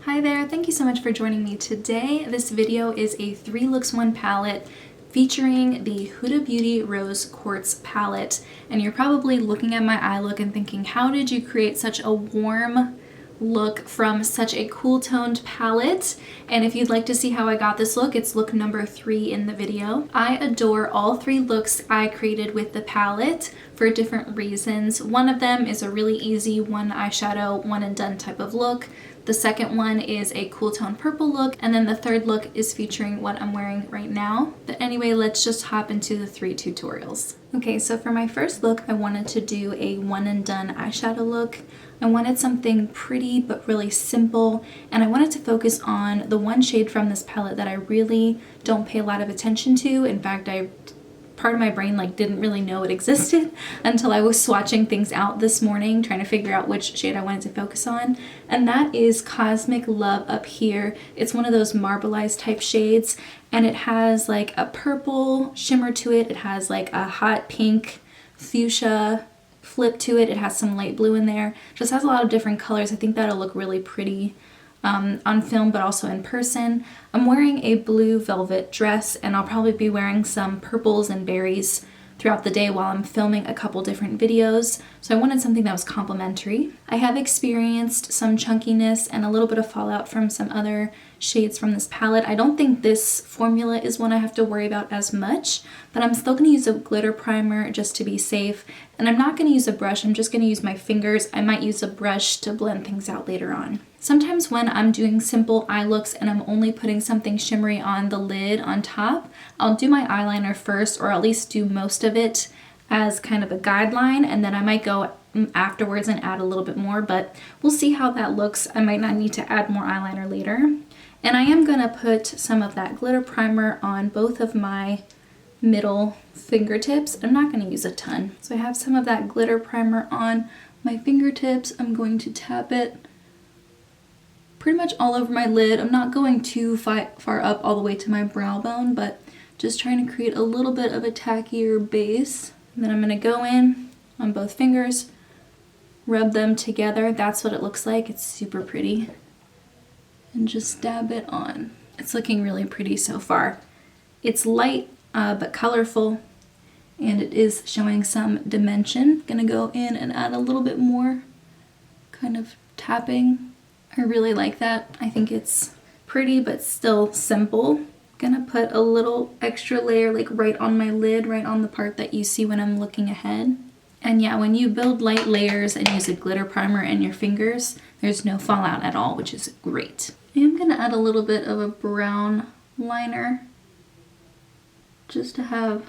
Hi there, thank you so much for joining me today. This video is a 3 looks 1 palette featuring the Huda Beauty Rose Quartz palette. And you're probably looking at my eye look and thinking, how did you create such a warm look from such a cool toned palette? And if you'd like to see how I got this look, it's look number 3 in the video. I adore all 3 looks I created with the palette for different reasons. One of them is a really easy one eyeshadow, one and done type of look. The second one is a cool tone purple look, and then the third look is featuring what I'm wearing right now. But anyway, let's just hop into the 3 tutorials. Okay, so for my first look, I wanted to do a one and done eyeshadow look. I wanted something pretty but really simple, and I wanted to focus on the one shade from this palette that I really don't pay a lot of attention to. In fact, part of my brain didn't really know it existed until I was swatching things out this morning, trying to figure out which shade I wanted to focus on. And that is Cosmic Love up here. It's one of those marbleized type shades, and it has like a purple shimmer to it. It has like a hot pink fuchsia flip to it. It has some light blue in there. It just has a lot of different colors. I think that'll look really pretty on film, but also in person. I'm wearing a blue velvet dress, and I'll probably be wearing some purples and berries throughout the day while I'm filming a couple different videos. So I wanted something that was complementary. I have experienced some chunkiness and a little bit of fallout from some other shades from this palette. I don't think this formula is one I have to worry about as much, but I'm still gonna use a glitter primer just to be safe. And I'm not gonna use a brush, I'm just gonna use my fingers. I might use a brush to blend things out later on. Sometimes when I'm doing simple eye looks and I'm only putting something shimmery on the lid on top, I'll do my eyeliner first, or at least do most of it as kind of a guideline, and then I might go afterwards and add a little bit more, but we'll see how that looks. I might not need to add more eyeliner later. And I am gonna put some of that glitter primer on both of my middle fingertips. I'm not gonna use a ton. So I have some of that glitter primer on my fingertips. I'm going to tap it pretty much all over my lid. I'm not going too far up all the way to my brow bone, but just trying to create a little bit of a tackier base. And then I'm gonna go in on both fingers, rub them together. That's what it looks like. It's super pretty. And just dab it on. It's looking really pretty so far. It's light but colorful, and it is showing some dimension. Gonna go in and add a little bit more kind of tapping. I really like that. I think it's pretty but still simple. Gonna put a little extra layer right on my lid, right on the part that you see when I'm looking ahead. And yeah, when you build light layers and use a glitter primer in your fingers, there's no fallout at all, which is great. I am gonna add a little bit of a brown liner just to have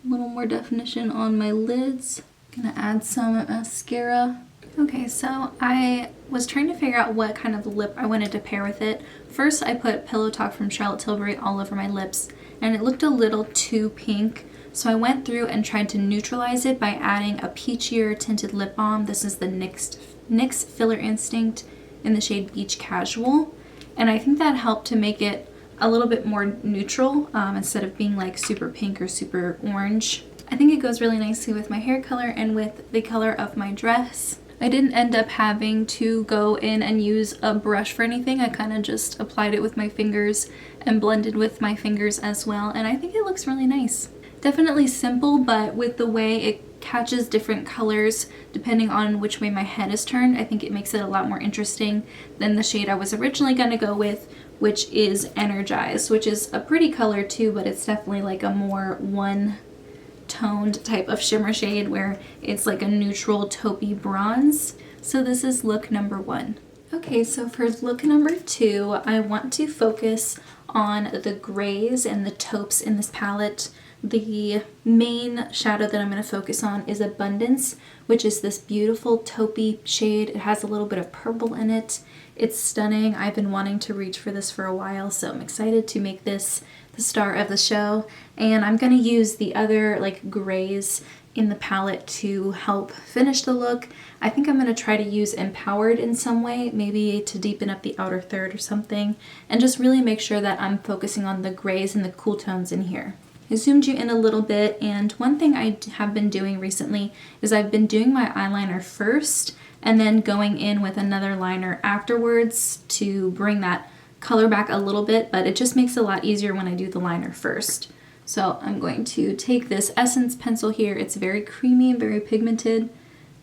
a little more definition on my lids. Gonna add some mascara. Okay, so I was trying to figure out what kind of lip I wanted to pair with it. First, I put Pillow Talk from Charlotte Tilbury all over my lips, and it looked a little too pink. So I went through and tried to neutralize it by adding a peachier tinted lip balm. This is the NYX Filler Instinct in the shade Beach Casual. And I think that helped to make it a little bit more neutral instead of being super pink or super orange. I think it goes really nicely with my hair color and with the color of my dress. I didn't end up having to go in and use a brush for anything. I kind of just applied it with my fingers and blended with my fingers as well. And I think it looks really nice. Definitely simple, but with the way it catches different colors depending on which way my head is turned, I think it makes it a lot more interesting than the shade I was originally going to go with, which is Energized, which is a pretty color too, but it's definitely a more one-toned type of shimmer shade where it's like a neutral taupey bronze. So this is look number 1. Okay, so for look number 2, I want to focus on the grays and the taupes in this palette. The main shadow that I'm going to focus on is Abundance, which is this beautiful taupey shade. It has a little bit of purple in it. It's stunning. I've been wanting to reach for this for a while, so I'm excited to make this the star of the show. And I'm going to use the other grays in the palette to help finish the look. I think I'm going to try to use Empowered in some way, maybe to deepen up the outer third or something, and just really make sure that I'm focusing on the grays and the cool tones in here. I zoomed you in a little bit, and one thing I have been doing recently is I've been doing my eyeliner first and then going in with another liner afterwards to bring that color back a little bit, but it just makes it a lot easier when I do the liner first. So I'm going to take this Essence pencil here. It's very creamy and very pigmented,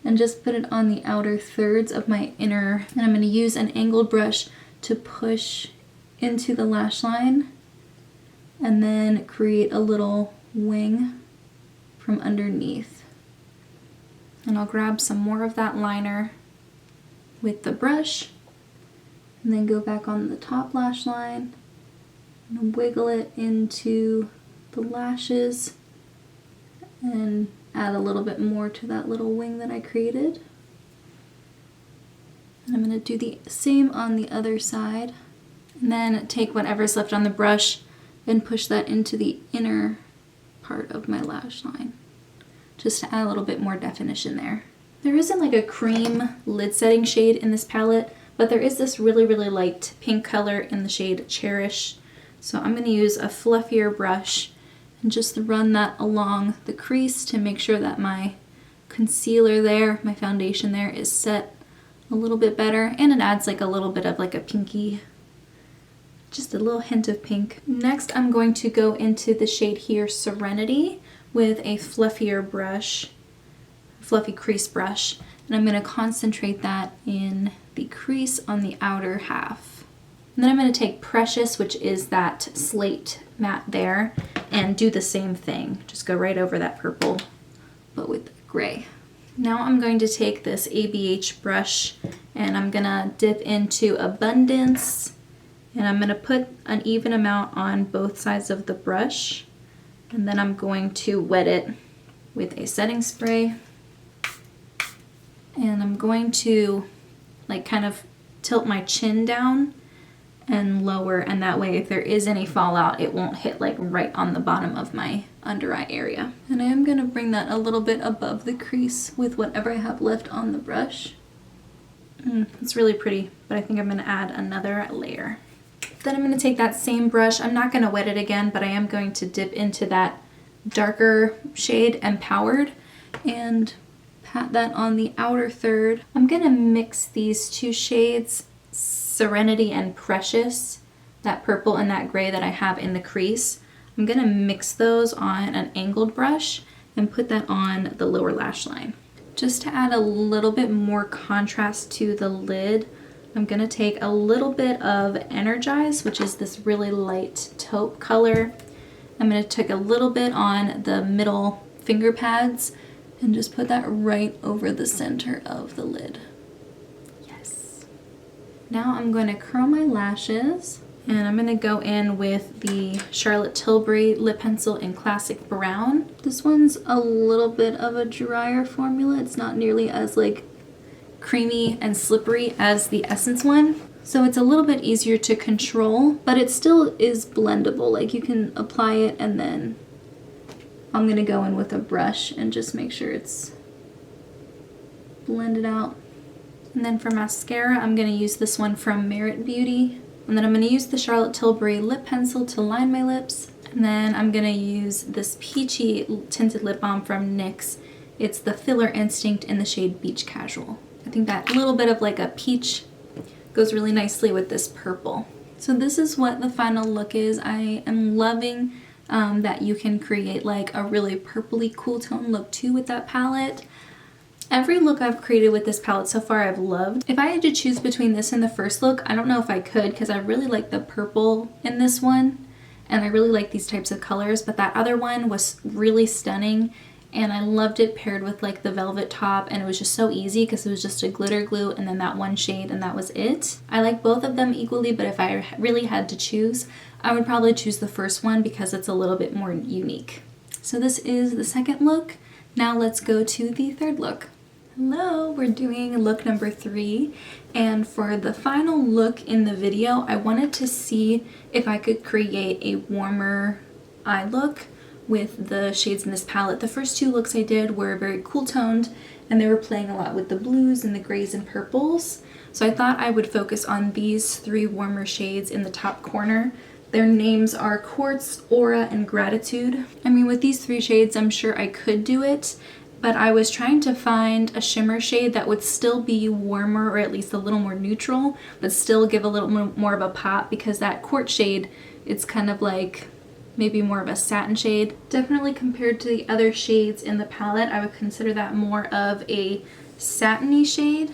and just put it on the outer thirds of my inner. And I'm going to use an angled brush to push into the lash line and then create a little wing from underneath. And I'll grab some more of that liner with the brush and then go back on the top lash line and wiggle it into the lashes and add a little bit more to that little wing that I created. And I'm going to do the same on the other side. And then take whatever's left on the brush and push that into the inner part of my lash line, just to add a little bit more definition there. There isn't like a cream lid setting shade in this palette, but there is this really, really light pink color in the shade Cherish. So I'm going to use a fluffier brush and just run that along the crease to make sure that my concealer there, my foundation there, is set a little bit better, and it adds like a little bit of like a pinky, just a little hint of pink. Next, I'm going to go into the shade here, Serenity, with a fluffier brush, fluffy crease brush, and I'm going to concentrate that in the crease on the outer half. And then I'm going to take Precious, which is that slate matte there, and do the same thing. Just go right over that purple, but with gray. Now I'm going to take this ABH brush and I'm going to dip into Abundance, and I'm going to put an even amount on both sides of the brush, and then I'm going to wet it with a setting spray, and I'm going to like kind of tilt my chin down and lower, and that way if there is any fallout it won't hit like right on the bottom of my under eye area. And I am going to bring that a little bit above the crease with whatever I have left on the brush. It's really pretty, but I think I'm going to add another layer. Then I'm going to take that same brush, I'm not going to wet it again, but I am going to dip into that darker shade, Empowered, and pat that on the outer third. I'm going to mix these two shades, Serenity and Precious, that purple and that gray that I have in the crease. I'm going to mix those on an angled brush and put that on the lower lash line. Just to add a little bit more contrast to the lid, I'm going to take a little bit of Energize, which is this really light taupe color. I'm going to take a little bit on the middle finger pads and just put that right over the center of the lid. Yes. Now I'm going to curl my lashes, and I'm going to go in with the Charlotte Tilbury lip pencil in Classic Brown. This one's a little bit of a drier formula. It's not nearly as like creamy and slippery as the Essence one. So it's a little bit easier to control, but it still is blendable. Like you can apply it, and then I'm going to go in with a brush and just make sure it's blended out. And then for mascara, I'm going to use this one from Merit Beauty. And then I'm going to use the Charlotte Tilbury lip pencil to line my lips. And then I'm going to use this peachy tinted lip balm from NYX. It's the Filler Instinct in the shade Beach Casual. I think that little bit of like a peach goes really nicely with this purple. So this is what the final look is. I am loving that you can create like a really purpley cool tone look too with that palette. Every look I've created with this palette so far I've loved. If I had to choose between this and the first look, I don't know if I could, because I really like the purple in this one and I really like these types of colors, but that other one was really stunning and I loved it paired with like the velvet top, and it was just so easy because it was just a glitter glue and then that one shade and that was it. I like both of them equally, but if I really had to choose, I would probably choose the first one because it's a little bit more unique. So this is the second look. Now let's go to the third look. Hello, we're doing look number 3, and for the final look in the video, I wanted to see if I could create a warmer eye look with the shades in this palette. The first 2 looks I did were very cool toned and they were playing a lot with the blues and the grays and purples. So I thought I would focus on these 3 warmer shades in the top corner. Their names are Quartz, Aura, and Gratitude. I mean, with these 3 shades, I'm sure I could do it. but I was trying to find a shimmer shade that would still be warmer, or at least a little more neutral, but still give a little more of a pop, because that quartz shade, it's kind of like maybe more of a satin shade. Definitely compared to the other shades in the palette, I would consider that more of a satiny shade.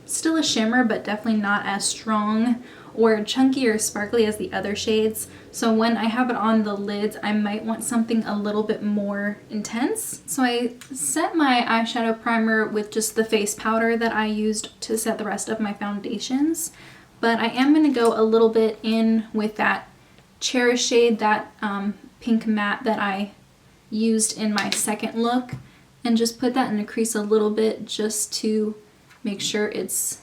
Still a shimmer, but definitely not as strong or chunky or sparkly as the other shades. So when I have it on the lids, I might want something a little bit more intense. So I set my eyeshadow primer with just the face powder that I used to set the rest of my foundations. But I am going to go a little bit in with that Cherish shade, that pink matte that I used in my second look, and just put that in the crease a little bit just to make sure it's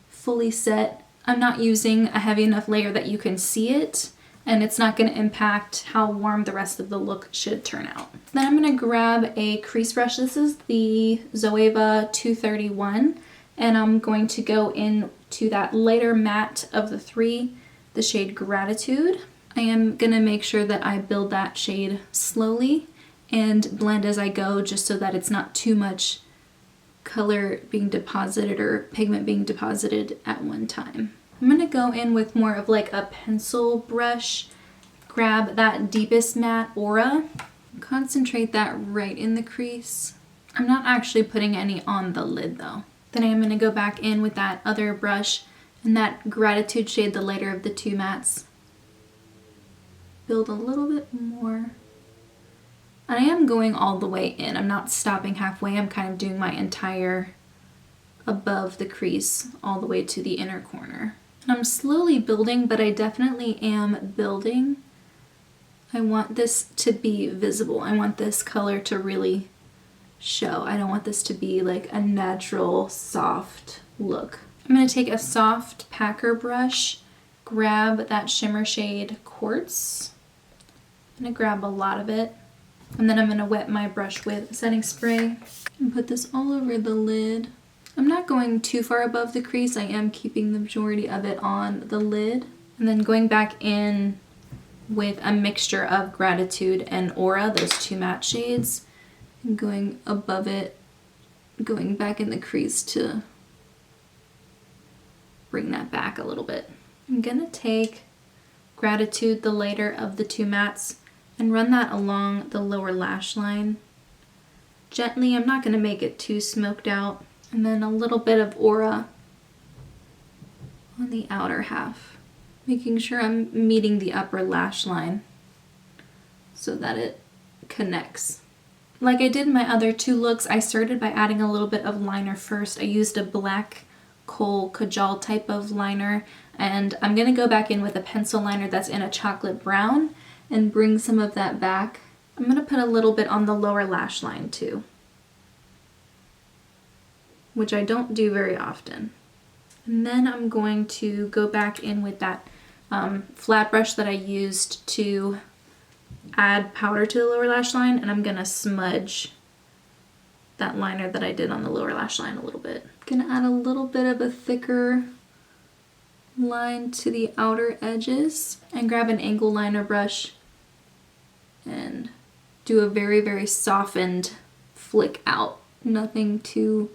fully set. I'm not using a heavy enough layer that you can see it, and it's not going to impact how warm the rest of the look should turn out. Then I'm going to grab a crease brush. This is the Zoeva 231, and I'm going to go into that lighter matte of the three, the shade Gratitude. I am going to make sure that I build that shade slowly and blend as I go, just so that it's not too much color being deposited or pigment being deposited at one time. I'm going to go in with more of like a pencil brush, grab that deepest matte Aura, concentrate that right in the crease. I'm not actually putting any on the lid though. Then I am going to go back in with that other brush and that Gratitude shade, the lighter of the two mattes. Build a little bit more. And I am going all the way in. I'm not stopping halfway. I'm kind of doing my entire above the crease all the way to the inner corner. And I'm slowly building, but I definitely am building. I want this to be visible. I want this color to really show. I don't want this to be like a natural, soft look. I'm going to take a soft packer brush, grab that shimmer shade Quartz. I'm going to grab a lot of it. And then I'm going to wet my brush with setting spray and put this all over the lid. I'm not going too far above the crease. I am keeping the majority of it on the lid. And then going back in with a mixture of Gratitude and Aura, those two matte shades, and going above it, going back in the crease to bring that back a little bit. I'm going to take Gratitude, the lighter of the two mattes, and run that along the lower lash line. Gently, I'm not going to make it too smoked out. And then a little bit of Aura on the outer half, making sure I'm meeting the upper lash line so that it connects. Like I did in my other two looks, I started by adding a little bit of liner first. I used a black coal kajal type of liner, and I'm going to go back in with a pencil liner that's in a chocolate brown and bring some of that back. I'm going to put a little bit on the lower lash line too, which I don't do very often. And then I'm going to go back in with that flat brush that I used to add powder to the lower lash line, and I'm going to smudge that liner that I did on the lower lash line a little bit. Gonna add a little bit of a thicker line to the outer edges and grab an angle liner brush and do a very, very softened flick out. Nothing too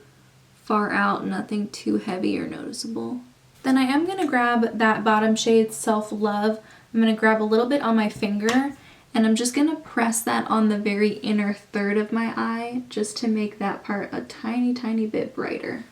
far out, nothing too heavy or noticeable. Then I am gonna grab that bottom shade, Self Love. I'm gonna grab a little bit on my finger, and I'm just gonna press that on the very inner third of my eye just to make that part a tiny, tiny bit brighter.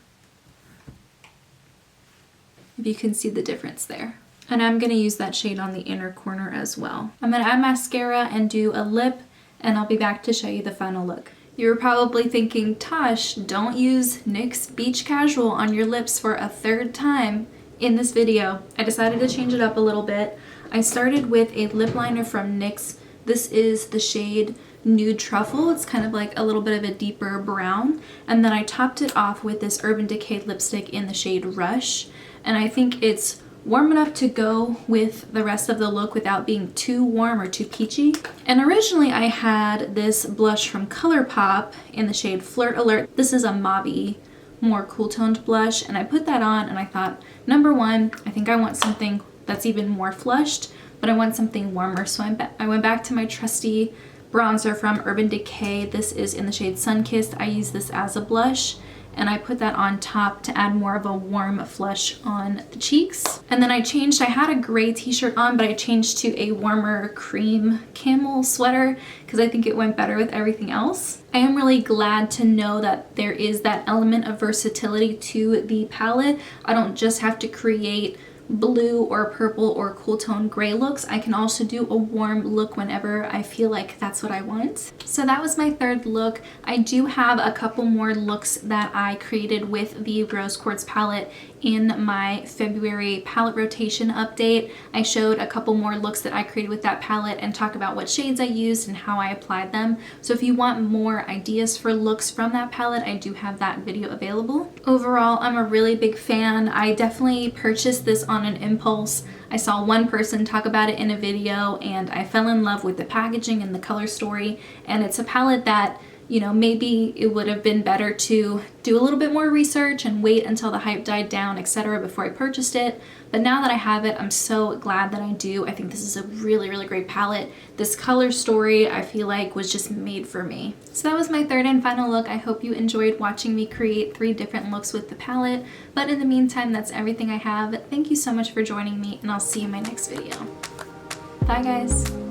If you can see the difference there. And I'm gonna use that shade on the inner corner as well. I'm gonna add mascara and do a lip, and I'll be back to show you the final look. You were probably thinking, Tosh, don't use NYX Beach Casual on your lips for a third time in this video. I decided to change it up a little bit. I started with a lip liner from NYX. This is the shade Nude Truffle. It's kind of like a little bit of a deeper brown. And then I topped it off with this Urban Decay lipstick in the shade Rush. And I think it's warm enough to go with the rest of the look without being too warm or too peachy. And originally I had this blush from ColourPop in the shade Flirt Alert. This is a mauve-y, more cool toned blush, and I put that on and I thought, number one, I think I want something that's even more flushed, but I want something warmer. So I went back to my trusty bronzer from Urban Decay. This is in the shade Sunkissed. I use this as a blush, and I put that on top to add more of a warm flush on the cheeks. And then I had a gray t-shirt on, but I changed to a warmer cream camel sweater because I think it went better with everything else. I am really glad to know that there is that element of versatility to the palette. I don't just have to create blue or purple or cool tone gray looks. I can also do a warm look whenever I feel like that's what I want. So that was my third look. I do have a couple more looks that I created with the Rose Quartz palette in my February palette rotation update. I showed a couple more looks that I created with that palette and talked about what shades I used and how I applied them. So if you want more ideas for looks from that palette, I do have that video available. Overall, I'm a really big fan. I definitely purchased this on an impulse. I saw one person talk about it in a video and I fell in love with the packaging and the color story, and it's a palette that, you know, maybe it would have been better to do a little bit more research and wait until the hype died down, etc. before I purchased it. But now that I have it, I'm so glad that I do. I think this is a really, really great palette. This color story, I feel like, was just made for me. So that was my third and final look. I hope you enjoyed watching me create 3 different looks with the palette. But in the meantime, that's everything I have. Thank you so much for joining me, and I'll see you in my next video. Bye, guys.